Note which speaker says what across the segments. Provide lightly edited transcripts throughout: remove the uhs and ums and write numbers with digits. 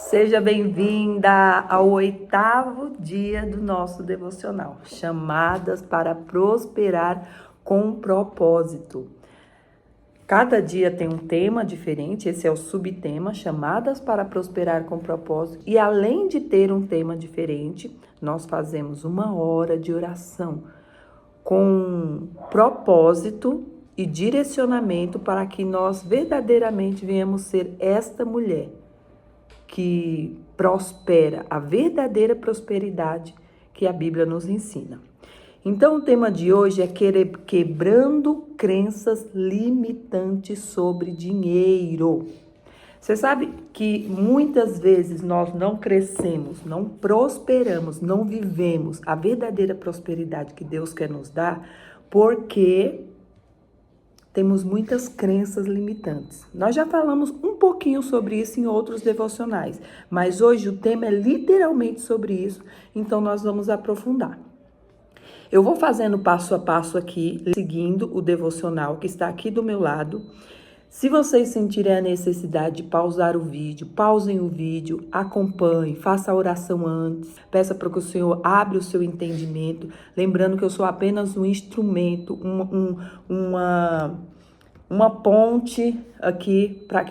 Speaker 1: Seja bem-vinda ao 8º dia do nosso devocional, chamadas para prosperar com propósito. Cada dia tem um tema diferente, esse é o subtema, chamadas para prosperar com propósito. E além de ter um tema diferente, nós fazemos 1 hora de oração com propósito e direcionamento para que nós verdadeiramente venhamos ser esta mulher que prospera, a verdadeira prosperidade que a Bíblia nos ensina. Então, o tema de hoje é quebrando crenças limitantes sobre dinheiro. Você sabe que muitas vezes nós não crescemos, não prosperamos, não vivemos a verdadeira prosperidade que Deus quer nos dar, porque temos muitas crenças limitantes. Nós já falamos um pouquinho sobre isso em outros devocionais, mas hoje o tema é literalmente sobre isso, então nós vamos aprofundar. Eu vou fazendo passo a passo aqui, seguindo o devocional que está aqui do meu lado. Se vocês sentirem a necessidade de pausar o vídeo, pausem o vídeo, acompanhem, faça a oração antes, peça para que o Senhor abra o seu entendimento, lembrando que eu sou apenas um instrumento, uma ponte aqui para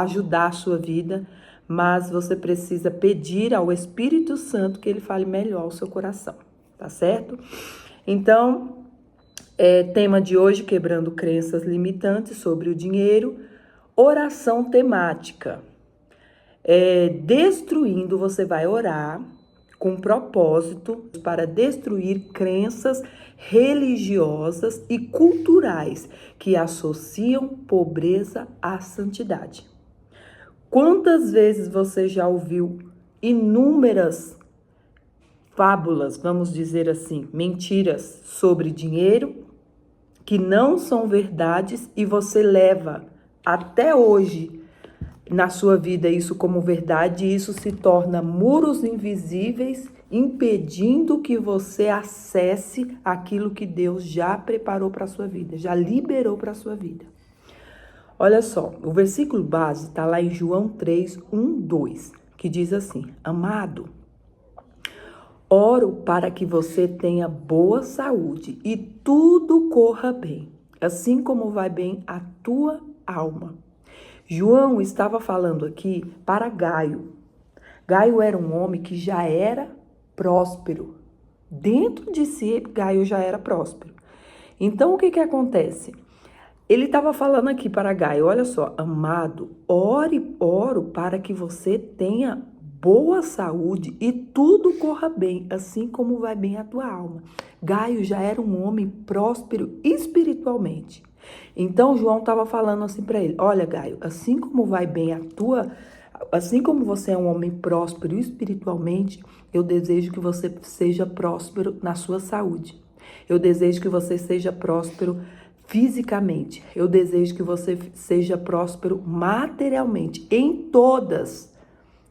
Speaker 1: ajudar a sua vida, mas você precisa pedir ao Espírito Santo que ele fale melhor ao seu coração, tá certo? Então, tema de hoje, quebrando crenças limitantes sobre o dinheiro, oração temática. Destruindo, você vai orar com propósito para destruir crenças religiosas e culturais que associam pobreza à santidade. Quantas vezes você já ouviu inúmeras fábulas, vamos dizer assim, mentiras sobre dinheiro que não são verdades e você leva até hoje na sua vida isso como verdade e isso se torna muros invisíveis impedindo que você acesse aquilo que Deus já preparou para a sua vida, já liberou para a sua vida. Olha só, o versículo base está lá em João 3, 1, 2, que diz assim: Amado, oro para que você tenha boa saúde e tudo corra bem, assim como vai bem a tua alma. João estava falando aqui para Gaio. Gaio era um homem que já era próspero. Dentro de si, Gaio já era próspero. Então, o que acontece? Ele estava falando aqui para Gaio, olha só, amado, oro para que você tenha boa saúde e tudo corra bem, assim como vai bem a tua alma. Gaio já era um homem próspero espiritualmente. Então, João estava falando assim para ele, olha, Gaio, assim como vai bem assim como você é um homem próspero espiritualmente, eu desejo que você seja próspero na sua saúde. Eu desejo que você seja próspero fisicamente. Eu desejo que você seja próspero materialmente, em todas.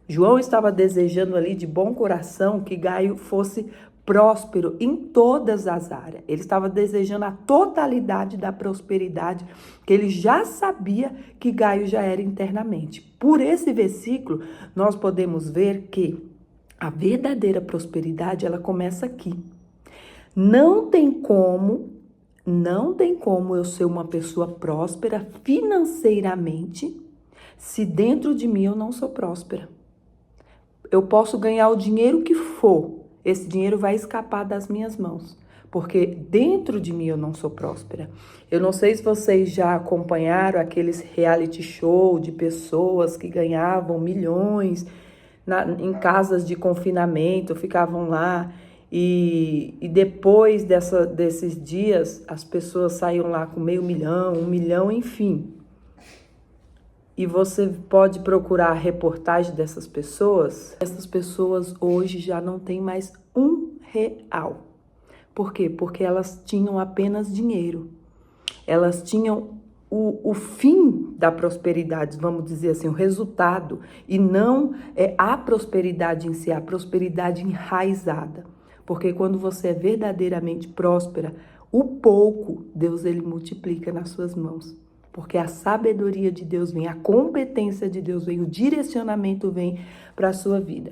Speaker 1: João estava desejando ali de bom coração que Gaio fosse próspero em todas as áreas. Ele estava desejando a totalidade da prosperidade que ele já sabia que Gaio já era internamente. Por esse versículo, nós podemos ver que a verdadeira prosperidade, ela começa aqui. Não tem como eu ser uma pessoa próspera financeiramente se dentro de mim eu não sou próspera. Eu posso ganhar o dinheiro que for, esse dinheiro vai escapar das minhas mãos, porque dentro de mim eu não sou próspera. Eu não sei se vocês já acompanharam aqueles reality show de pessoas que ganhavam milhões em casas de confinamento, ficavam lá e depois desses dias as pessoas saíam lá com 500 mil, 1 milhão, enfim. E você pode procurar a reportagem dessas pessoas. Essas pessoas hoje já não têm mais R$1. Por quê? Porque elas tinham apenas dinheiro. Elas tinham o fim da prosperidade, vamos dizer assim, o resultado. E não a prosperidade em si, a prosperidade enraizada. Porque quando você é verdadeiramente próspera, o pouco, Deus ele multiplica nas suas mãos. porque a sabedoria de Deus vem, a competência de Deus vem, o direcionamento vem para a sua vida.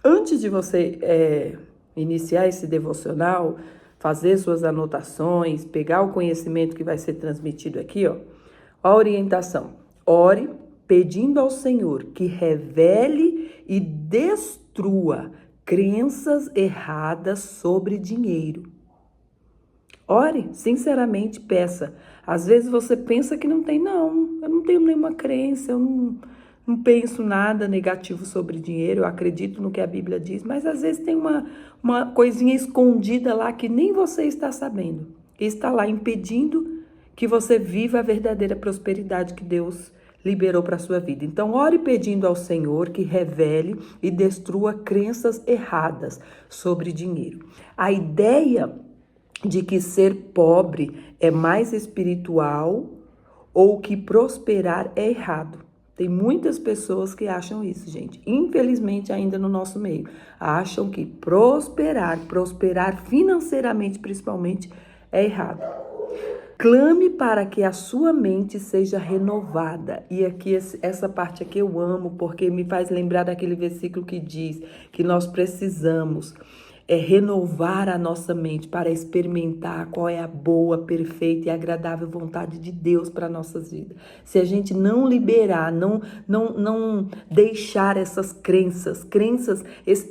Speaker 1: Antes de você iniciar esse devocional, fazer suas anotações, pegar o conhecimento que vai ser transmitido aqui, ó, a orientação. Ore pedindo ao Senhor que revele e destrua crenças erradas sobre dinheiro. Ore, sinceramente peça. Às vezes você pensa que não tem, não, eu não tenho nenhuma crença, eu não penso nada negativo sobre dinheiro, eu acredito no que a Bíblia diz, mas às vezes tem uma coisinha escondida lá que nem você está sabendo, e está lá impedindo que você viva a verdadeira prosperidade que Deus liberou para a sua vida. Então, ore pedindo ao Senhor que revele e destrua crenças erradas sobre dinheiro. A ideia de que ser pobre é mais espiritual ou que prosperar é errado. Tem muitas pessoas que acham isso, gente. Infelizmente, ainda no nosso meio. Acham que prosperar financeiramente, principalmente, é errado. Clame para que a sua mente seja renovada. E aqui, essa parte aqui eu amo, porque me faz lembrar daquele versículo que diz que nós precisamos renovar a nossa mente para experimentar qual é a boa, perfeita e agradável vontade de Deus para nossas vidas. Se a gente não liberar, não deixar essas crenças,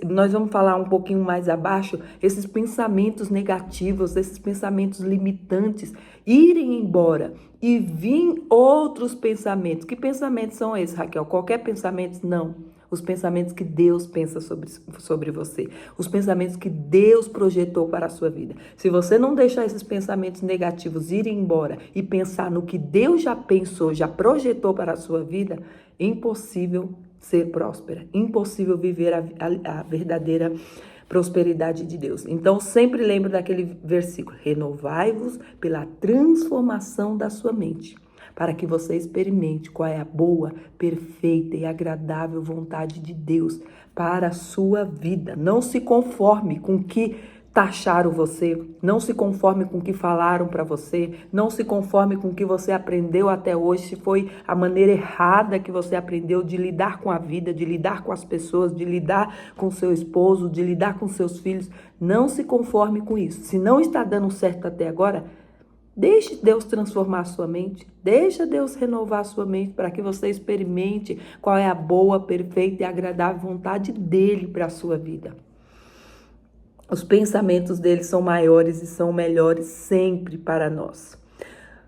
Speaker 1: nós vamos falar um pouquinho mais abaixo, esses pensamentos negativos, esses pensamentos limitantes, irem embora e vir outros pensamentos. Que pensamentos são esses, Raquel? Qualquer pensamento? Não. Os pensamentos que Deus pensa sobre você. Os pensamentos que Deus projetou para a sua vida. Se você não deixar esses pensamentos negativos irem embora e pensar no que Deus já pensou, já projetou para a sua vida, é impossível ser próspera. Impossível viver a verdadeira prosperidade de Deus. Então, sempre lembre daquele versículo. Renovai-vos pela transformação da sua mente, para que você experimente qual é a boa, perfeita e agradável vontade de Deus para a sua vida. Não se conforme com o que taxaram você, não se conforme com o que falaram para você, não se conforme com o que você aprendeu até hoje, se foi a maneira errada que você aprendeu de lidar com a vida, de lidar com as pessoas, de lidar com seu esposo, de lidar com seus filhos. Não se conforme com isso. Se não está dando certo até agora, deixe Deus transformar a sua mente, deixa Deus renovar a sua mente para que você experimente qual é a boa, perfeita e agradável vontade dele para a sua vida. Os pensamentos dele são maiores e são melhores sempre para nós.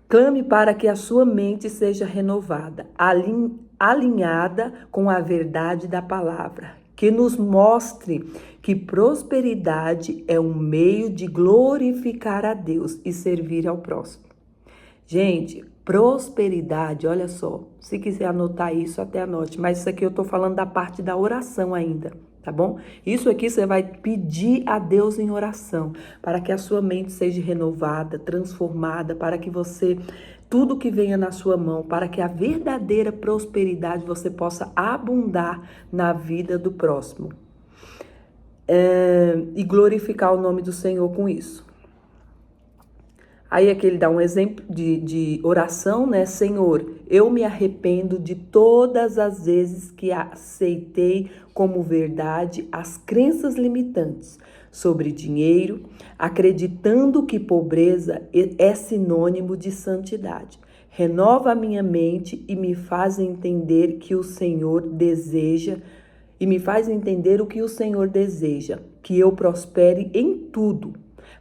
Speaker 1: Clame para que a sua mente seja renovada, alinhada com a verdade da palavra, que nos mostre que prosperidade é um meio de glorificar a Deus e servir ao próximo. Gente, prosperidade, olha só, se quiser anotar isso, até anote, mas isso aqui eu tô falando da parte da oração ainda, tá bom? Isso aqui você vai pedir a Deus em oração, para que a sua mente seja renovada, transformada, para que você, tudo que venha na sua mão, para que a verdadeira prosperidade você possa abundar na vida do próximo. E glorificar o nome do Senhor com isso. Aí aqui ele dá um exemplo de oração, né? Senhor, eu me arrependo de todas as vezes que aceitei como verdade as crenças limitantes sobre dinheiro, acreditando que pobreza é sinônimo de santidade. Renova a minha mente e me faz entender que o Senhor deseja, que eu prospere em tudo,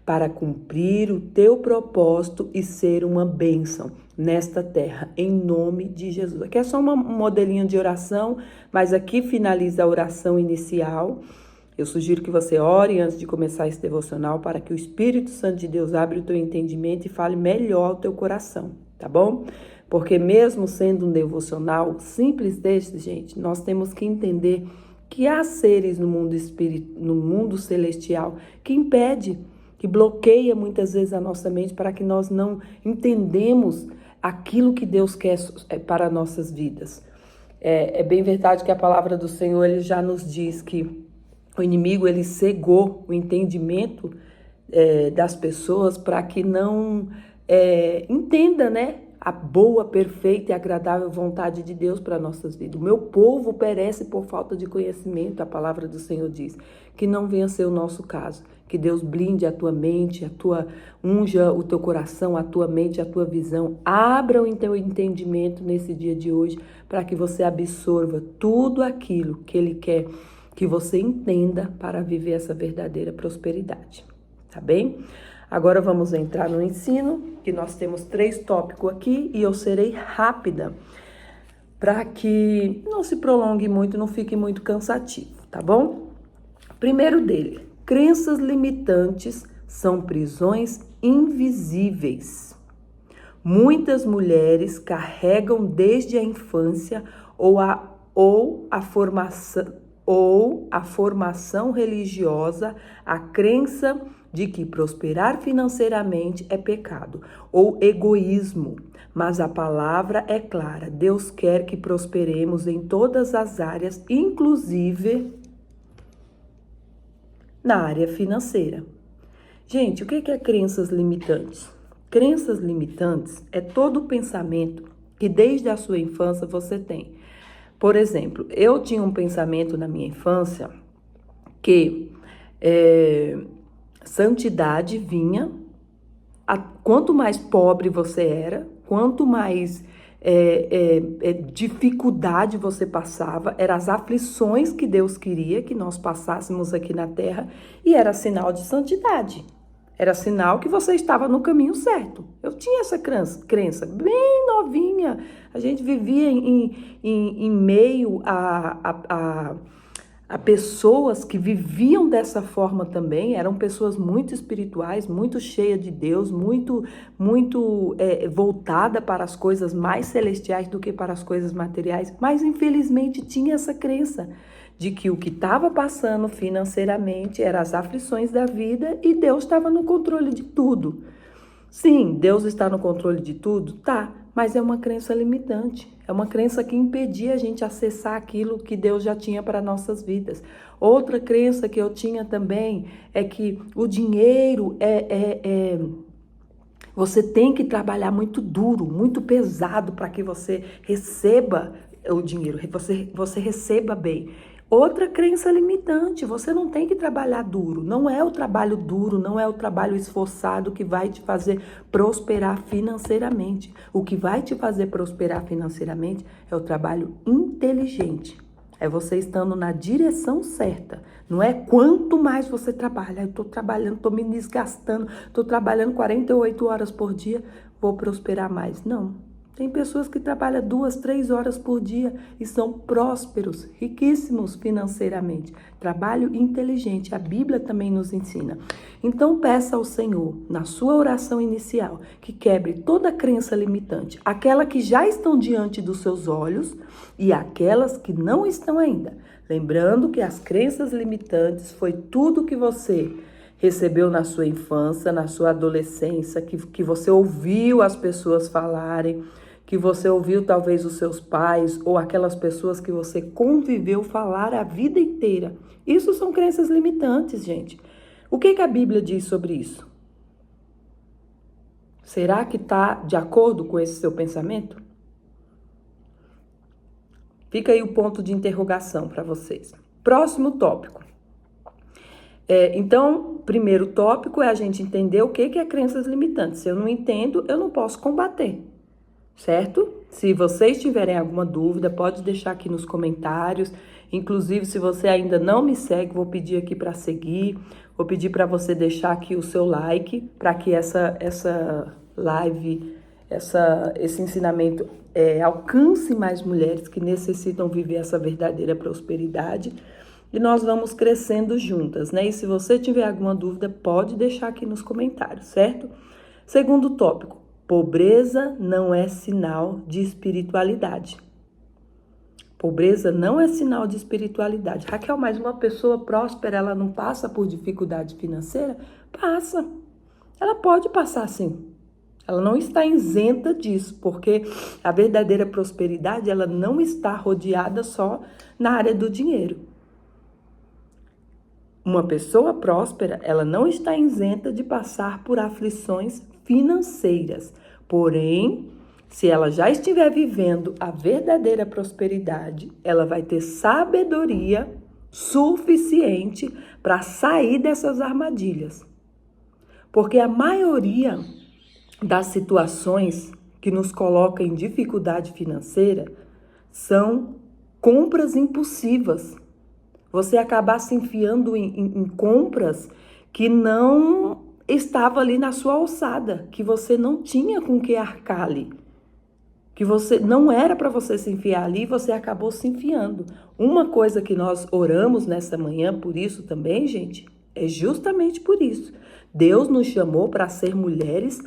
Speaker 1: para cumprir o teu propósito e ser uma bênção nesta terra, em nome de Jesus. Aqui é só um modelinho de oração, mas aqui finaliza a oração inicial. Eu sugiro que você ore antes de começar esse devocional para que o Espírito Santo de Deus abra o teu entendimento e fale melhor ao teu coração, tá bom? Porque mesmo sendo um devocional simples desse, gente, nós temos que entender que há seres no mundo celestial que impede, que bloqueia muitas vezes a nossa mente para que nós não entendemos aquilo que Deus quer para nossas vidas. É bem verdade que a palavra do Senhor ele já nos diz que o inimigo ele cegou o entendimento das pessoas para que não entenda, né, a boa, perfeita e agradável vontade de Deus para nossas vidas. O meu povo perece por falta de conhecimento, a palavra do Senhor diz. Que não venha ser o nosso caso. Que Deus blinde a tua mente, unja o teu coração, a tua mente, a tua visão. Abra o teu entendimento nesse dia de hoje para que você absorva tudo aquilo que Ele quer que você entenda para viver essa verdadeira prosperidade. Tá bem? Agora vamos entrar no ensino, que nós temos 3 tópicos aqui e eu serei rápida para que não se prolongue muito, não fique muito cansativo, tá bom? Primeiro dele, crenças limitantes são prisões invisíveis. Muitas mulheres carregam desde a infância ou a formação religiosa a crença de que prosperar financeiramente é pecado ou egoísmo. Mas a palavra é clara, Deus quer que prosperemos em todas as áreas, inclusive na área financeira. Gente, o que é crenças limitantes? Crenças limitantes é todo o pensamento que desde a sua infância você tem. Por exemplo, eu tinha um pensamento na minha infância que santidade vinha, quanto mais pobre você era, quanto mais dificuldade você passava, eram as aflições que Deus queria que nós passássemos aqui na terra e era sinal de santidade. Era sinal que você estava no caminho certo. Eu tinha essa crença bem novinha. A gente vivia em meio a pessoas que viviam dessa forma também. Eram pessoas muito espirituais, muito cheias de Deus, muito voltada para as coisas mais celestiais do que para as coisas materiais. Mas, infelizmente, tinha essa crença de que o que estava passando financeiramente eram as aflições da vida e Deus estava no controle de tudo. Sim, Deus está no controle de tudo? Tá, mas é uma crença limitante. É uma crença que impedia a gente acessar aquilo que Deus já tinha para nossas vidas. Outra crença que eu tinha também é que o dinheiro você tem que trabalhar muito duro, muito pesado para que você receba o dinheiro, você receba bem. Outra crença limitante, você não tem que trabalhar duro, não é o trabalho duro, não é o trabalho esforçado que vai te fazer prosperar financeiramente. O que vai te fazer prosperar financeiramente é o trabalho inteligente, é você estando na direção certa. Não é quanto mais você trabalha, eu estou trabalhando, estou me desgastando, estou trabalhando 48 horas por dia, vou prosperar mais. Não. Tem pessoas que trabalham 2, 3 horas por dia e são prósperos, riquíssimos financeiramente. Trabalho inteligente, a Bíblia também nos ensina. Então peça ao Senhor, na sua oração inicial, que quebre toda crença limitante, aquela que já estão diante dos seus olhos e aquelas que não estão ainda. Lembrando que as crenças limitantes foi tudo que você recebeu na sua infância, na sua adolescência, que você ouviu as pessoas falarem, que você ouviu talvez os seus pais ou aquelas pessoas que você conviveu falar a vida inteira. Isso são crenças limitantes, gente. O que a Bíblia diz sobre isso? Será que está de acordo com esse seu pensamento? Fica aí o ponto de interrogação para vocês. Próximo tópico. Então, primeiro tópico é a gente entender o que é crenças limitantes. Se eu não entendo, eu não posso combater, certo? Se vocês tiverem alguma dúvida, pode deixar aqui nos comentários. Inclusive, se você ainda não me segue, vou pedir aqui para seguir. Vou pedir para você deixar aqui o seu like, para que essa live, esse ensinamento alcance mais mulheres que necessitam viver essa verdadeira prosperidade. E nós vamos crescendo juntas, né? E se você tiver alguma dúvida, pode deixar aqui nos comentários, certo? Segundo tópico, pobreza não é sinal de espiritualidade. Pobreza não é sinal de espiritualidade. Raquel, mas uma pessoa próspera, ela não passa por dificuldade financeira? Passa. Ela pode passar sim. Ela não está isenta disso, porque a verdadeira prosperidade, ela não está rodeada só na área do dinheiro. Uma pessoa próspera, ela não está isenta de passar por aflições financeiras. Porém, Se ela já estiver vivendo a verdadeira prosperidade, ela vai ter sabedoria suficiente para sair dessas armadilhas. Porque a maioria das situações que nos coloca em dificuldade financeira são compras impulsivas. Você acabar se enfiando em compras que não estava ali na sua alçada, que você não tinha com que arcar ali, que você não era para você se enfiar ali e você acabou se enfiando. Uma coisa que nós oramos nessa manhã por isso também, gente, é justamente por isso. Deus nos chamou para ser mulheres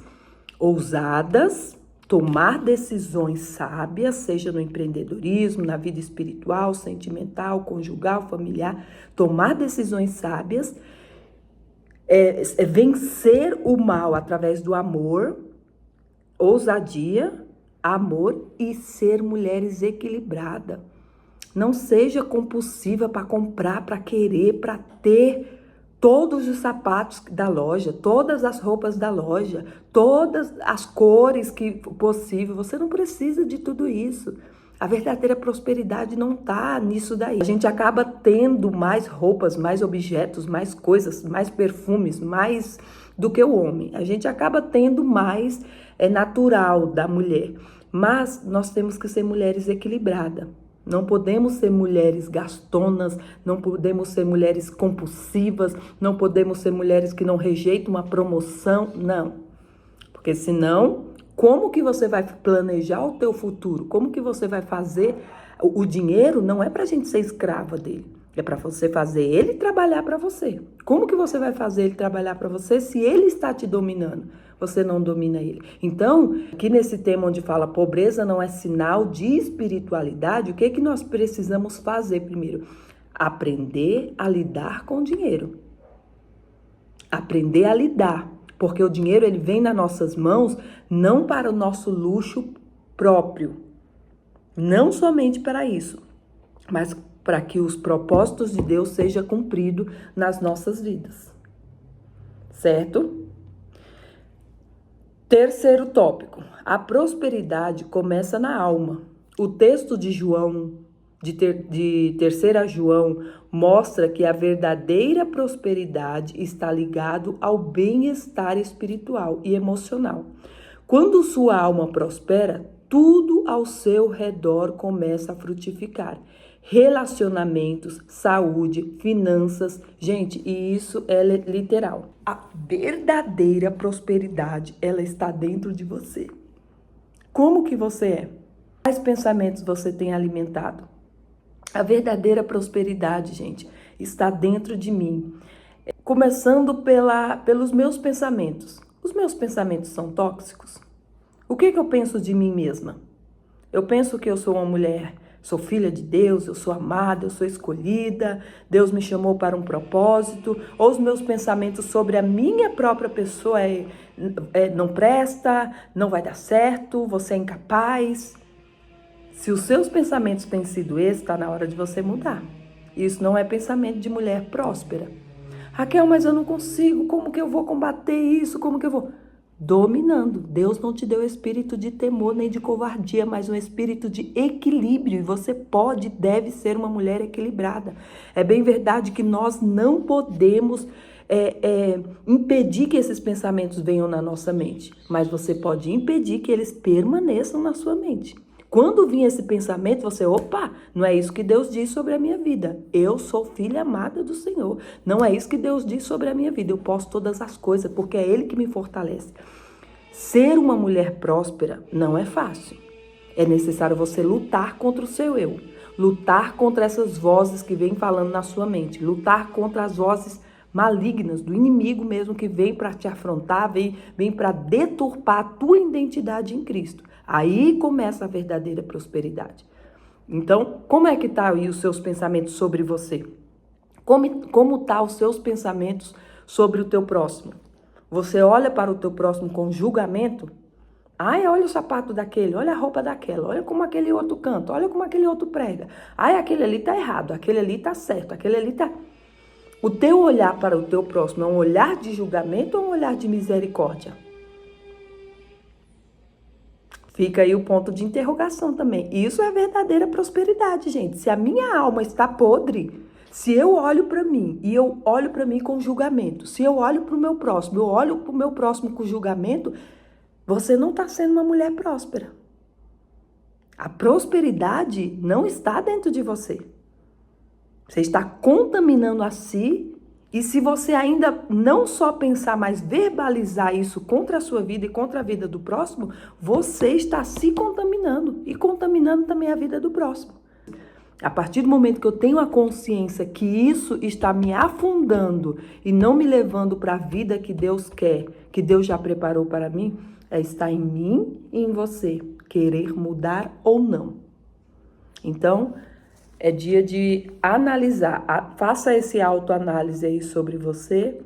Speaker 1: ousadas, tomar decisões sábias, seja no empreendedorismo, na vida espiritual, sentimental, conjugal, familiar, tomar decisões sábias, vencer o mal através do amor, ousadia, amor e ser mulheres equilibradas. Não seja compulsiva para comprar, para querer, para ter todos os sapatos da loja, todas as roupas da loja, todas as cores que possível. Você não precisa de tudo isso. A verdadeira prosperidade não está nisso daí. A gente acaba tendo mais roupas, mais objetos, mais coisas, mais perfumes, mais do que o homem. A gente acaba tendo mais natural da mulher. Mas nós temos que ser mulheres equilibradas. Não podemos ser mulheres gastonas, não podemos ser mulheres compulsivas, não podemos ser mulheres que não rejeitam uma promoção, não. Porque senão, como que você vai planejar o teu futuro? Como que você vai fazer? O dinheiro não é para a gente ser escrava dele, é para você fazer ele trabalhar para você. Como que você vai fazer ele trabalhar para você se ele está te dominando? Você não domina ele. Então, aqui nesse tema onde fala pobreza não é sinal de espiritualidade, o que que nós precisamos fazer primeiro? Aprender a lidar com o dinheiro. Aprender a lidar, porque o dinheiro ele vem nas nossas mãos não para o nosso luxo próprio, não somente para isso, mas para que os propósitos de Deus sejam cumpridos nas nossas vidas. Certo? Terceiro tópico, a prosperidade começa na alma. O texto de João, de 3 João, mostra que a verdadeira prosperidade está ligado ao bem-estar espiritual e emocional. Quando sua alma prospera, tudo ao seu redor começa a frutificar. Relacionamentos, saúde, finanças, gente, e isso é literal. A verdadeira prosperidade, ela está dentro de você. Como que você é? Quais pensamentos você tem alimentado? A verdadeira prosperidade, gente, está dentro de mim. Começando pelos meus pensamentos. Os meus pensamentos são tóxicos? O que eu penso de mim mesma? Eu penso que eu sou uma mulher, sou filha de Deus, eu sou amada, eu sou escolhida, Deus me chamou para um propósito, ou os meus pensamentos sobre a minha própria pessoa não presta, não vai dar certo, você é incapaz. Se os seus pensamentos têm sido esses, está na hora de você mudar. Isso não é pensamento de mulher próspera. Raquel, mas eu não consigo, como que eu vou combater isso, como que eu vou... Dominando. Deus não te deu espírito de temor nem de covardia, mas um espírito de equilíbrio. E você pode, deve ser uma mulher equilibrada. É bem verdade que nós não podemos impedir que esses pensamentos venham na nossa mente, mas você pode impedir que eles permaneçam na sua mente. Quando vir esse pensamento, você, opa, não é isso que Deus diz sobre a minha vida. Eu sou filha amada do Senhor. Não é isso que Deus diz sobre a minha vida. Eu posso todas as coisas, porque é Ele que me fortalece. Ser uma mulher próspera não é fácil. É necessário você lutar contra o seu eu. Lutar contra essas vozes que vêm falando na sua mente. Lutar contra as vozes malignas do inimigo mesmo que vem para te afrontar, vem para deturpar a tua identidade em Cristo. Aí começa a verdadeira prosperidade. Então, como é que tá aí os seus pensamentos sobre você? Como tá os seus pensamentos sobre o teu próximo? Você olha para o teu próximo com julgamento? Ai, olha o sapato daquele, olha a roupa daquela, olha como aquele outro canta, olha como aquele outro prega. Ai, aquele ali tá errado, aquele ali tá certo, aquele ali tá... O teu olhar para o teu próximo é um olhar de julgamento ou um olhar de misericórdia? Fica aí o ponto de interrogação também. Isso é verdadeira prosperidade, gente. Se a minha alma está podre, se eu olho para mim e eu olho para mim com julgamento, se eu olho para o meu próximo, eu olho para o meu próximo com julgamento, você não está sendo uma mulher próspera. A prosperidade não está dentro de você. Você está contaminando a si. E se você ainda não só pensar, mas verbalizar isso contra a sua vida e contra a vida do próximo, você está se contaminando e contaminando também a vida do próximo. A partir do momento que eu tenho a consciência que isso está me afundando e não me levando para a vida que Deus quer, que Deus já preparou para mim, está em mim e em você querer mudar ou não. Então, é dia de analisar, faça esse autoanálise aí sobre você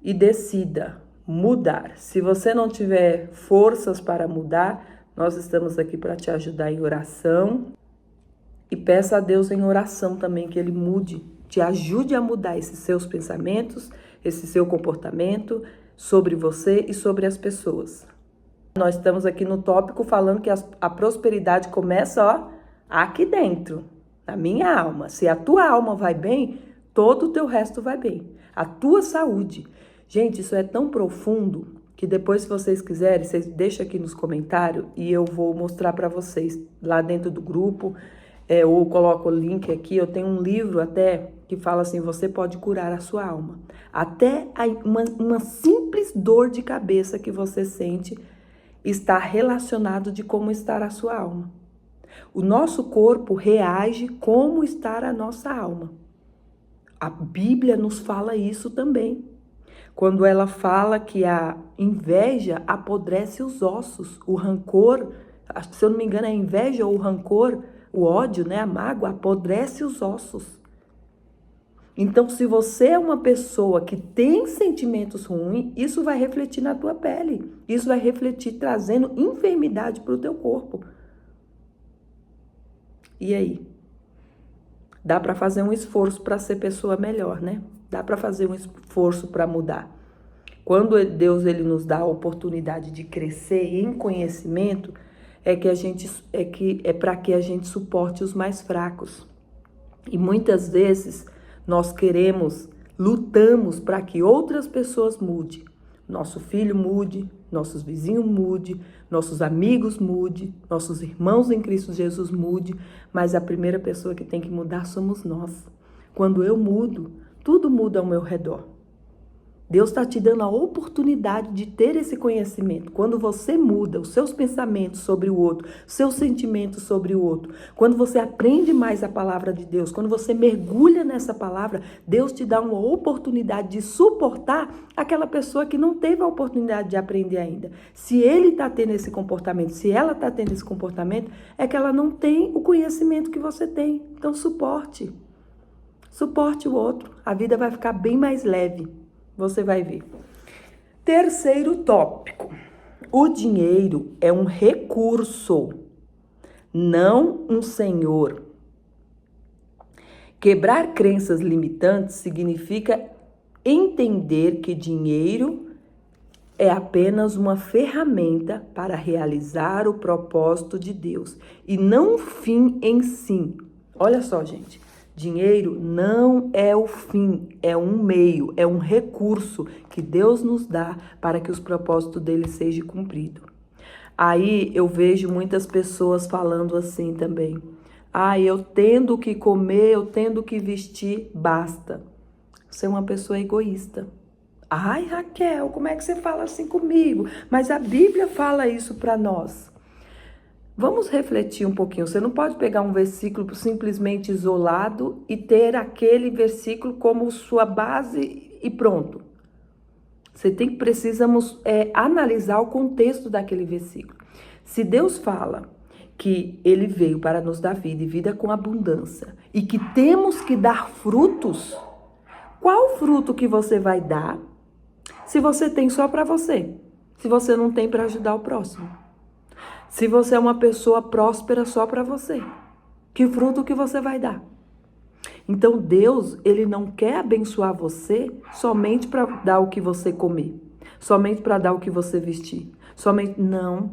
Speaker 1: e decida mudar. Se você não tiver forças para mudar, nós estamos aqui para te ajudar em oração e peça a Deus em oração também que Ele mude, te ajude a mudar esses seus pensamentos, esse seu comportamento sobre você e sobre as pessoas. Nós estamos aqui no tópico falando que a prosperidade começa, aqui dentro. Na minha alma. Se a tua alma vai bem, todo o teu resto vai bem. A tua saúde. Gente, isso é tão profundo que depois, se vocês quiserem, vocês deixam aqui nos comentários e eu vou mostrar para vocês lá dentro do grupo, ou coloco o link aqui. Eu tenho um livro até que fala assim, você pode curar a sua alma. Até uma simples dor de cabeça que você sente está relacionado de como está a sua alma. O nosso corpo reage como está a nossa alma. A Bíblia nos fala isso também. Quando ela fala que a inveja apodrece os ossos, o rancor, se eu não me engano, a inveja ou o rancor, o ódio, né, a mágoa, apodrece os ossos. Então, se você é uma pessoa que tem sentimentos ruins, isso vai refletir na tua pele. Isso vai refletir trazendo enfermidade para o teu corpo. E aí? Dá para fazer um esforço para ser pessoa melhor, né? Dá para fazer um esforço para mudar. Quando Deus ele nos dá a oportunidade de crescer em conhecimento, é para que a gente suporte os mais fracos. E muitas vezes nós lutamos para que outras pessoas mudem. Nosso filho mude, nossos vizinhos mude, nossos amigos mude, nossos irmãos em Cristo Jesus mude, mas a primeira pessoa que tem que mudar somos nós. Quando eu mudo, tudo muda ao meu redor. Deus está te dando a oportunidade de ter esse conhecimento. Quando você muda os seus pensamentos sobre o outro, seus sentimentos sobre o outro, quando você aprende mais a palavra de Deus, quando você mergulha nessa palavra, Deus te dá uma oportunidade de suportar aquela pessoa que não teve a oportunidade de aprender ainda. Se ele está tendo esse comportamento, se ela está tendo esse comportamento, é que ela não tem o conhecimento que você tem. Então suporte. Suporte o outro. A vida vai ficar bem mais leve. Você vai ver. Terceiro tópico. O dinheiro é um recurso, não um senhor. Quebrar crenças limitantes significa entender que dinheiro é apenas uma ferramenta para realizar o propósito de Deus e não um fim em si. Olha só, gente. Dinheiro não é o fim, é um meio, é um recurso que Deus nos dá para que os propósitos dele sejam cumpridos. Aí eu vejo muitas pessoas falando assim também. Eu tendo que comer, eu tendo que vestir, basta. Você é uma pessoa egoísta. Ai, Raquel, como é que você fala assim comigo? Mas a Bíblia fala isso para nós. Vamos refletir um pouquinho. Você não pode pegar um versículo simplesmente isolado e ter aquele versículo como sua base e pronto. Precisamos analisar o contexto daquele versículo. Se Deus fala que Ele veio para nos dar vida e vida com abundância e que temos que dar frutos, qual fruto que você vai dar se você tem só para você? Se você não tem para ajudar o próximo? Se você é uma pessoa próspera só para você, que fruto que você vai dar? Então Deus, ele não quer abençoar você somente para dar o que você comer, somente para dar o que você vestir, não.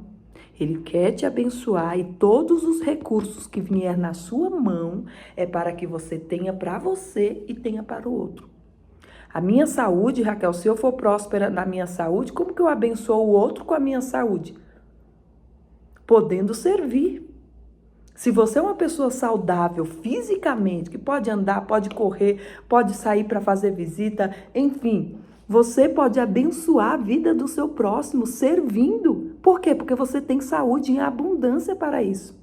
Speaker 1: Ele quer te abençoar e todos os recursos que vier na sua mão é para que você tenha para você e tenha para o outro. A minha saúde, Raquel, se eu for próspera na minha saúde, como que eu abençoo o outro com a minha saúde? Podendo servir. Se você é uma pessoa saudável fisicamente, que pode andar, pode correr, pode sair para fazer visita, enfim, você pode abençoar a vida do seu próximo servindo. Por quê? Porque você tem saúde em abundância para isso.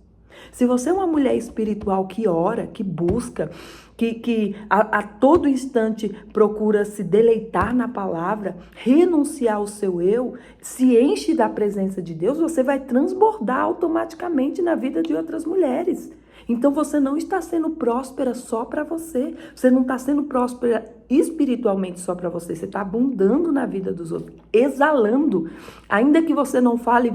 Speaker 1: Se você é uma mulher espiritual que ora, que busca, que a todo instante procura se deleitar na palavra, renunciar ao seu eu, se enche da presença de Deus, você vai transbordar automaticamente na vida de outras mulheres. Então você não está sendo próspera só para você. Você não está sendo próspera espiritualmente só para você. Você está abundando na vida dos outros, exalando. Ainda que você não fale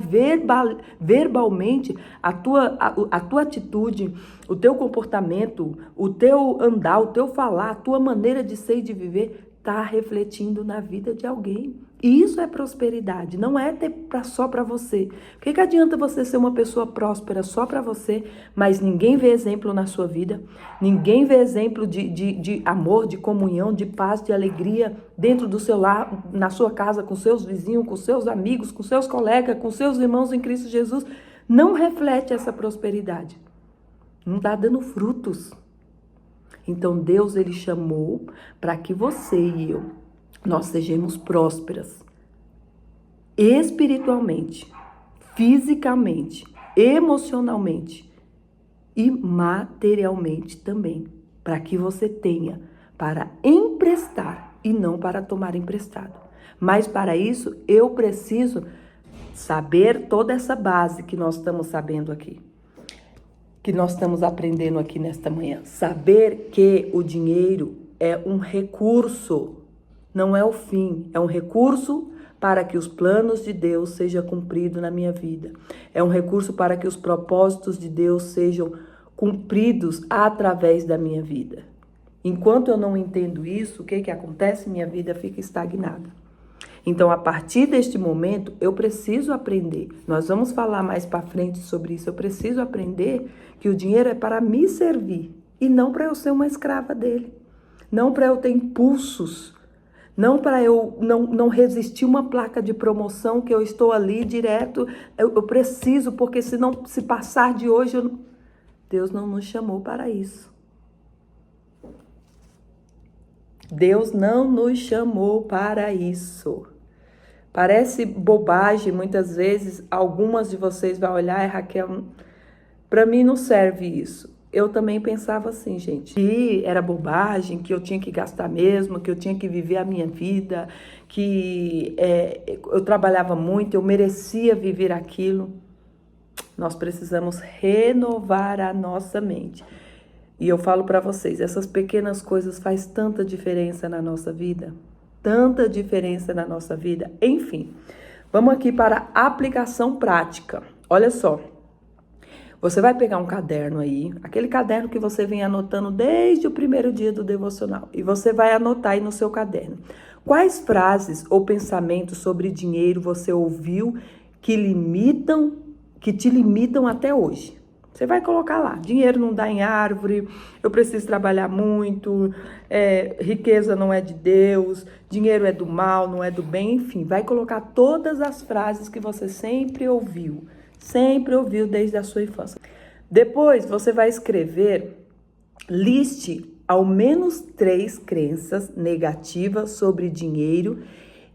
Speaker 1: verbalmente, a tua atitude, o teu comportamento, o teu andar, o teu falar, a tua maneira de ser e de viver está refletindo na vida de alguém. E isso é prosperidade, não é ter só para você. O que adianta você ser uma pessoa próspera só para você, mas ninguém vê exemplo na sua vida, ninguém vê exemplo de amor, de comunhão, de paz, de alegria dentro do seu lar, na sua casa, com seus vizinhos, com seus amigos, com seus colegas, com seus irmãos em Cristo Jesus. Não reflete essa prosperidade. Não está dando frutos. Então Deus, ele chamou para que você e eu, nós sejamos prósperas espiritualmente, fisicamente, emocionalmente e materialmente também, para que você tenha para emprestar e não para tomar emprestado. Mas para isso eu preciso saber toda essa base que nós estamos sabendo aqui, que nós estamos aprendendo aqui nesta manhã. Saber que o dinheiro é um recurso, não é o fim, é um recurso para que os planos de Deus sejam cumpridos na minha vida. É um recurso para que os propósitos de Deus sejam cumpridos através da minha vida. Enquanto eu não entendo isso, o que acontece? Minha vida fica estagnada. Então, a partir deste momento, eu preciso aprender. Nós vamos falar mais para frente sobre isso. Eu preciso aprender que o dinheiro é para me servir e não para eu ser uma escrava dele. Não para eu ter impulsos. Não para eu não resistir uma placa de promoção que eu estou ali direto. Eu preciso, porque se passar de hoje, Deus não nos chamou para isso. Deus não nos chamou para isso. Parece bobagem, muitas vezes, algumas de vocês vão olhar, Raquel, para mim não serve isso. Eu também pensava assim, gente, que era bobagem, que eu tinha que gastar mesmo, que eu tinha que viver a minha vida, que eu trabalhava muito, eu merecia viver aquilo. Nós precisamos renovar a nossa mente. E eu falo para vocês, essas pequenas coisas fazem tanta diferença na nossa vida. Tanta diferença na nossa vida. Enfim, vamos aqui para a aplicação prática. Olha só, você vai pegar um caderno aí, aquele caderno que você vem anotando desde o primeiro dia do devocional, e você vai anotar aí no seu caderno. Quais frases ou pensamentos sobre dinheiro você ouviu que te limitam até hoje? Você vai colocar lá, dinheiro não dá em árvore, eu preciso trabalhar muito, riqueza não é de Deus, dinheiro é do mal, não é do bem, enfim. Vai colocar todas as frases que você sempre ouviu desde a sua infância. Depois você vai escrever, liste ao menos 3 crenças negativas sobre dinheiro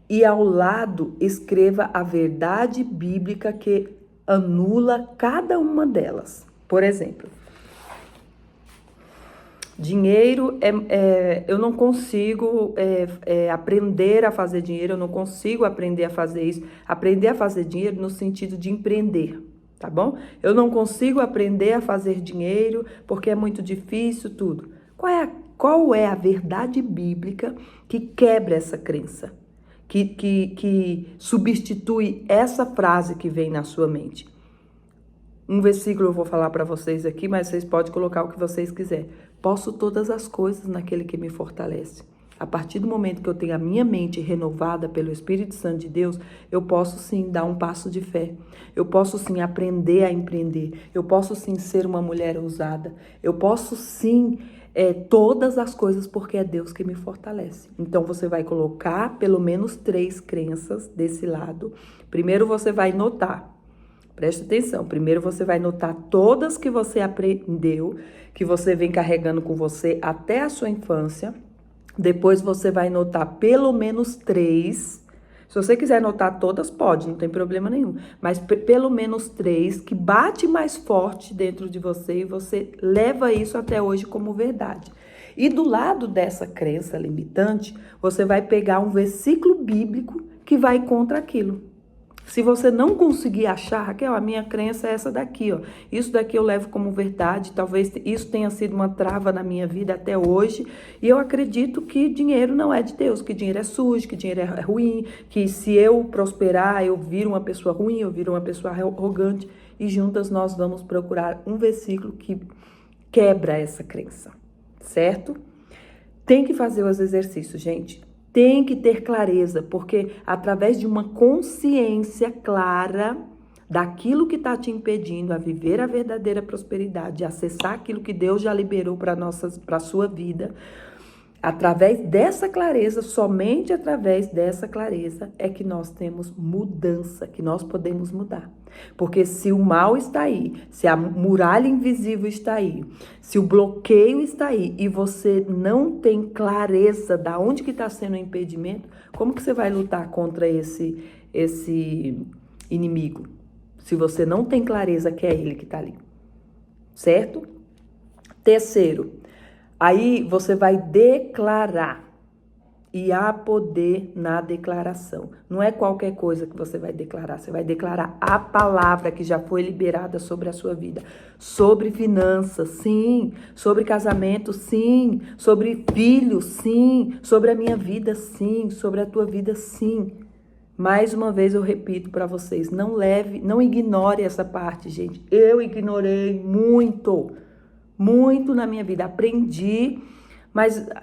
Speaker 1: e ao lado escreva a verdade bíblica que anula cada uma delas. Por exemplo, dinheiro eu não consigo aprender a fazer dinheiro, eu não consigo aprender a fazer isso. Aprender a fazer dinheiro no sentido de empreender, tá bom? Eu não consigo aprender a fazer dinheiro porque é muito difícil, tudo. Qual é a verdade bíblica que quebra essa crença? Que substitui essa frase que vem na sua mente? Um versículo eu vou falar para vocês aqui, mas vocês podem colocar o que vocês quiserem. Posso todas as coisas naquele que me fortalece. A partir do momento que eu tenho a minha mente renovada pelo Espírito Santo de Deus, eu posso sim dar um passo de fé. Eu posso sim aprender a empreender. Eu posso sim ser uma mulher ousada. Eu posso sim todas as coisas porque é Deus que me fortalece. Então você vai colocar pelo menos 3 crenças desse lado. Primeiro você vai notar. Preste atenção. Primeiro você vai notar todas que você aprendeu, que você vem carregando com você até a sua infância. Depois você vai notar pelo menos 3. Se você quiser notar todas, pode, não tem problema nenhum. Mas pelo menos 3 que bate mais forte dentro de você e você leva isso até hoje como verdade. E do lado dessa crença limitante, você vai pegar um versículo bíblico que vai contra aquilo. Se você não conseguir achar, Raquel, a minha crença é essa daqui, ó. Isso daqui eu levo como verdade, talvez isso tenha sido uma trava na minha vida até hoje. E eu acredito que dinheiro não é de Deus, que dinheiro é sujo, que dinheiro é ruim, que se eu prosperar, eu viro uma pessoa ruim, eu viro uma pessoa arrogante. E juntas nós vamos procurar um versículo que quebra essa crença, certo? Tem que fazer os exercícios, gente. Tem que ter clareza, porque através de uma consciência clara daquilo que está te impedindo a viver a verdadeira prosperidade, acessar aquilo que Deus já liberou para a sua vida, através dessa clareza, somente através dessa clareza é que nós temos mudança, que nós podemos mudar. Porque se o mal está aí, se a muralha invisível está aí, se o bloqueio está aí e você não tem clareza de onde que está sendo o impedimento, como que você vai lutar contra esse inimigo? Se você não tem clareza que é ele que está ali, certo? Terceiro, aí você vai declarar. E há poder na declaração. Não é qualquer coisa que você vai declarar. Você vai declarar a palavra que já foi liberada sobre a sua vida. Sobre finanças, sim. Sobre casamento, sim. Sobre filhos, sim. Sobre a minha vida, sim. Sobre a tua vida, sim. Mais uma vez eu repito para vocês. Não ignore essa parte, gente. Eu ignorei muito na minha vida.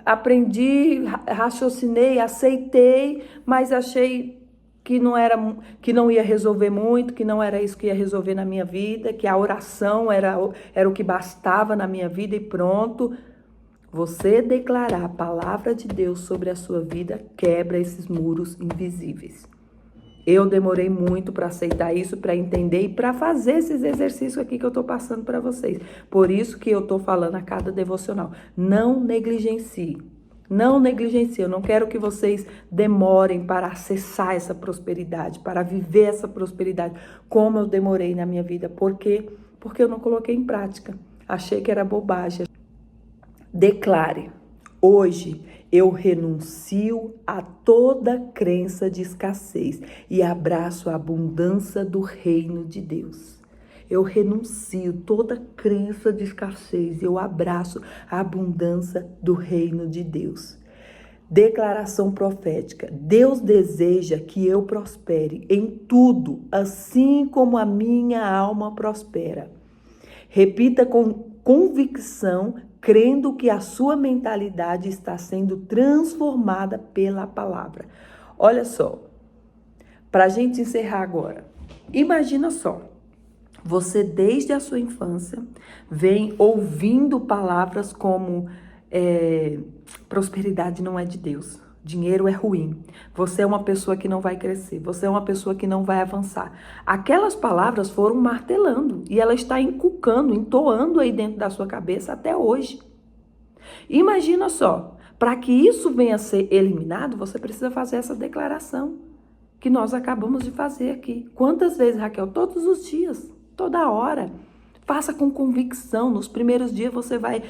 Speaker 1: Aprendi, raciocinei, aceitei, mas achei que não ia resolver muito, que não era isso que ia resolver na minha vida, que a oração era o que bastava na minha vida e pronto. Você declarar a palavra de Deus sobre a sua vida quebra esses muros invisíveis. Eu demorei muito para aceitar isso, para entender e para fazer esses exercícios aqui que eu estou passando para vocês. Por isso que eu estou falando a cada devocional. Não negligencie. Não negligencie. Eu não quero que vocês demorem para acessar essa prosperidade, para viver essa prosperidade, como eu demorei na minha vida. Por quê? Porque eu não coloquei em prática. Achei que era bobagem. Declare. Hoje eu renuncio a toda crença de escassez e abraço a abundância do reino de Deus. Eu renuncio toda crença de escassez, eu abraço a abundância do reino de Deus. Declaração profética. Deus deseja que eu prospere em tudo, assim como a minha alma prospera. Repita com convicção, crendo que a sua mentalidade está sendo transformada pela palavra. Olha só, para a gente encerrar agora, imagina só, você desde a sua infância vem ouvindo palavras como prosperidade não é de Deus. Dinheiro é ruim. Você é uma pessoa que não vai crescer. Você é uma pessoa que não vai avançar. Aquelas palavras foram martelando e ela está encucando, entoando aí dentro da sua cabeça até hoje. Imagina só, para que isso venha a ser eliminado, você precisa fazer essa declaração que nós acabamos de fazer aqui. Quantas vezes, Raquel? Todos os dias, toda hora. Faça com convicção. Nos primeiros dias você vai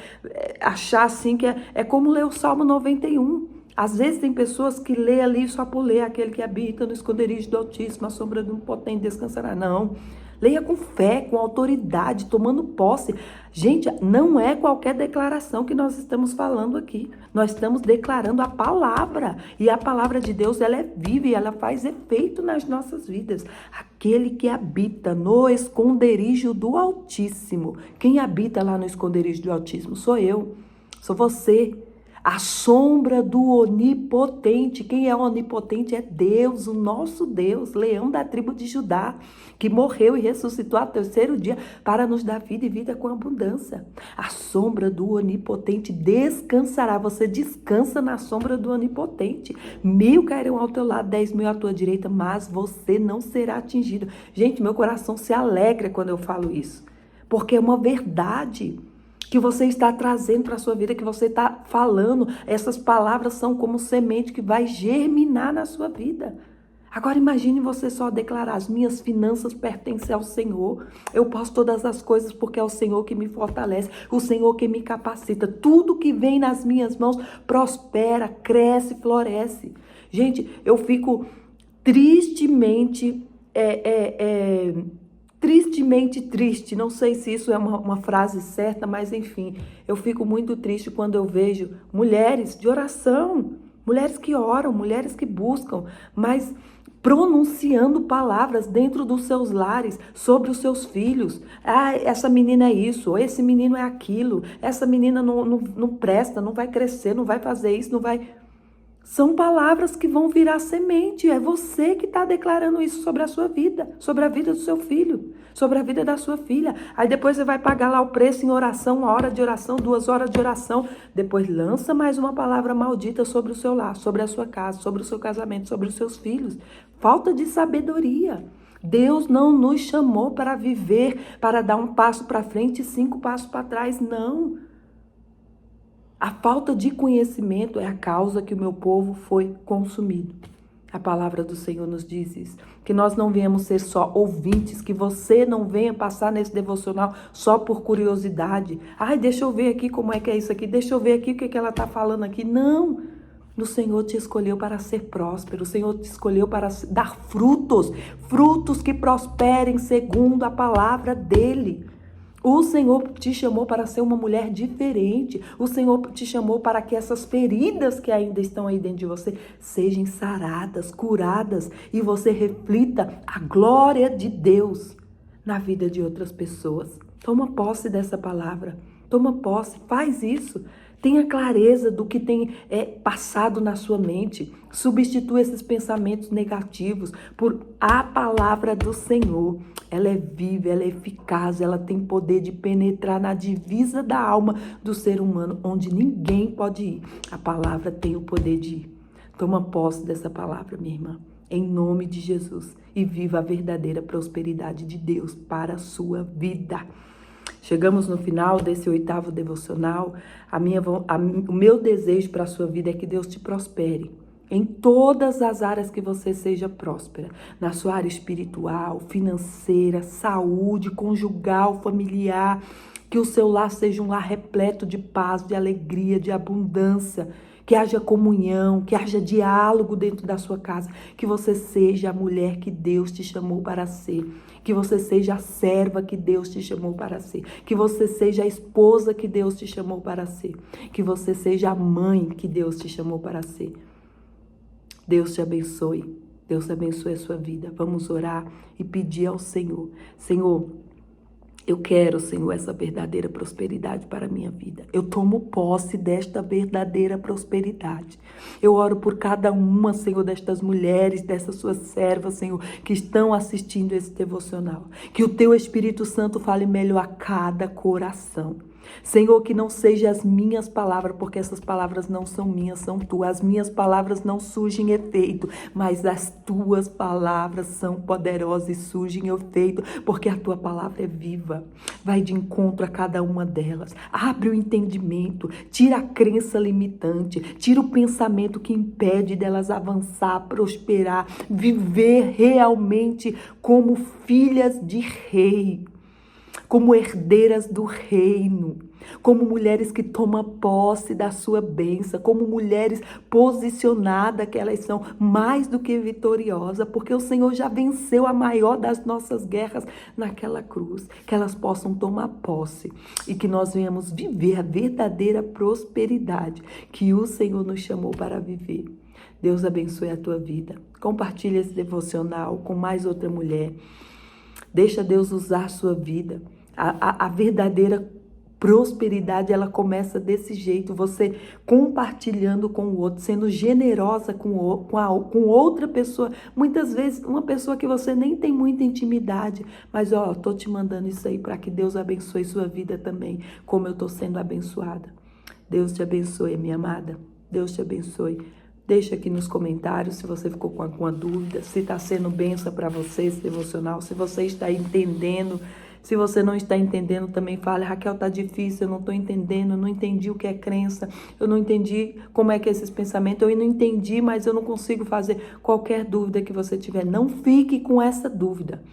Speaker 1: achar assim que é como ler o Salmo 91. Às vezes tem pessoas que lê ali só por ler, aquele que habita no esconderijo do Altíssimo, a sombra do Onipotente descansará. Não. Leia com fé, com autoridade, tomando posse. Gente, não é qualquer declaração que nós estamos falando aqui. Nós estamos declarando a palavra. E a palavra de Deus, ela é viva e ela faz efeito nas nossas vidas. Aquele que habita no esconderijo do Altíssimo. Quem habita lá no esconderijo do Altíssimo? Sou eu. Sou você. A sombra do onipotente. Quem é onipotente é Deus, o nosso Deus, leão da tribo de Judá, que morreu e ressuscitou ao terceiro dia para nos dar vida e vida com abundância. A sombra do onipotente descansará. Você descansa na sombra do onipotente. 1000 cairão ao teu lado, 10.000 à tua direita, mas você não será atingido. Gente, meu coração se alegra quando eu falo isso, porque é uma verdade que você está trazendo para a sua vida, que você está falando. Essas palavras são como semente que vai germinar na sua vida. Agora imagine você só declarar: as minhas finanças pertencem ao Senhor. Eu posso todas as coisas porque é o Senhor que me fortalece, o Senhor que me capacita. Tudo que vem nas minhas mãos prospera, cresce, floresce. Gente, eu fico tristemente triste, não sei se isso é uma frase certa, mas enfim, eu fico muito triste quando eu vejo mulheres de oração, mulheres que oram, mulheres que buscam, mas pronunciando palavras dentro dos seus lares sobre os seus filhos. Ah, essa menina é isso, ou esse menino é aquilo, essa menina não presta, não vai crescer, não vai fazer isso, não vai... São palavras que vão virar semente. É você que está declarando isso sobre a sua vida, sobre a vida do seu filho, sobre a vida da sua filha. Aí depois você vai pagar lá o preço em oração, 1 hora de oração, 2 horas de oração. Depois lança mais uma palavra maldita sobre o seu lar, sobre a sua casa, sobre o seu casamento, sobre os seus filhos. Falta de sabedoria. Deus não nos chamou para viver, para dar um passo para frente e 5 passos para trás, não. A falta de conhecimento é a causa que o meu povo foi consumido. A palavra do Senhor nos diz isso. Que nós não venhamos ser só ouvintes, que você não venha passar nesse devocional só por curiosidade. Ai, deixa eu ver aqui como é que é isso aqui, deixa eu ver aqui o que ela está falando aqui. Não! O Senhor te escolheu para ser próspero, o Senhor te escolheu para dar frutos, frutos que prosperem segundo a palavra dEle. O Senhor te chamou para ser uma mulher diferente. O Senhor te chamou para que essas feridas que ainda estão aí dentro de você sejam saradas, curadas, e você reflita a glória de Deus na vida de outras pessoas. Toma posse dessa palavra. Toma posse, faz isso. Tenha clareza do que tem passado na sua mente. Substitua esses pensamentos negativos por a palavra do Senhor. Ela é viva, ela é eficaz, ela tem poder de penetrar na divisa da alma do ser humano, onde ninguém pode ir. A palavra tem o poder de ir. Toma posse dessa palavra, minha irmã, em nome de Jesus, e viva a verdadeira prosperidade de Deus para a sua vida. Chegamos no final desse 8º devocional. O meu desejo para a sua vida é que Deus te prospere em todas as áreas, que você seja próspera. Na sua área espiritual, financeira, saúde, conjugal, familiar. Que o seu lar seja um lar repleto de paz, de alegria, de abundância. Que haja comunhão, que haja diálogo dentro da sua casa. Que você seja a mulher que Deus te chamou para ser. Que você seja a serva que Deus te chamou para ser. Que você seja a esposa que Deus te chamou para ser. Que você seja a mãe que Deus te chamou para ser. Deus te abençoe. Deus abençoe a sua vida. Vamos orar e pedir ao Senhor. Senhor, eu quero, Senhor, essa verdadeira prosperidade para a minha vida. Eu tomo posse desta verdadeira prosperidade. Eu oro por cada uma, Senhor, destas mulheres, dessas suas servas, Senhor, que estão assistindo esse devocional. Que o Teu Espírito Santo fale melhor a cada coração. Senhor, que não sejam as minhas palavras, porque essas palavras não são minhas, são tuas. As minhas palavras não surgem efeito, mas as tuas palavras são poderosas e surgem efeito, porque a tua palavra é viva. Vai de encontro a cada uma delas. Abre o entendimento, tira a crença limitante, tira o pensamento que impede delas avançar, prosperar, viver realmente como filhas de rei. Como herdeiras do reino, como mulheres que tomam posse da sua bênção, como mulheres posicionadas que elas são mais do que vitoriosas, porque o Senhor já venceu a maior das nossas guerras naquela cruz, que elas possam tomar posse e que nós venhamos viver a verdadeira prosperidade que o Senhor nos chamou para viver. Deus abençoe a tua vida. Compartilhe esse devocional com mais outra mulher. Deixa Deus usar a sua vida. A verdadeira Prosperidade, ela começa desse jeito, você compartilhando com o outro, sendo generosa com outra pessoa. Muitas vezes, uma pessoa que você nem tem muita intimidade, mas tô te mandando isso aí para que Deus abençoe sua vida também, como eu tô sendo abençoada. Deus te abençoe, minha amada. Deus te abençoe. Deixa aqui nos comentários se você ficou com alguma dúvida, se está sendo bênção para você esse devocional, se você está entendendo. Se você não está entendendo, também fale, Raquel, tá difícil, eu não estou entendendo, eu não entendi o que é crença, eu não entendi como é que é esses pensamentos, eu não entendi, mas eu não consigo fazer. Qualquer dúvida que você tiver, não fique com essa dúvida.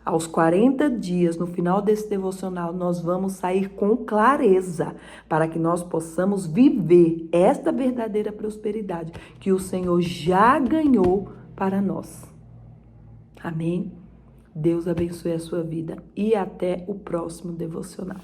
Speaker 1: Aos 40 dias, no final desse devocional, nós vamos sair com clareza para que nós possamos viver esta verdadeira prosperidade que o Senhor já ganhou para nós. Amém? Deus abençoe a sua vida e até o próximo devocional.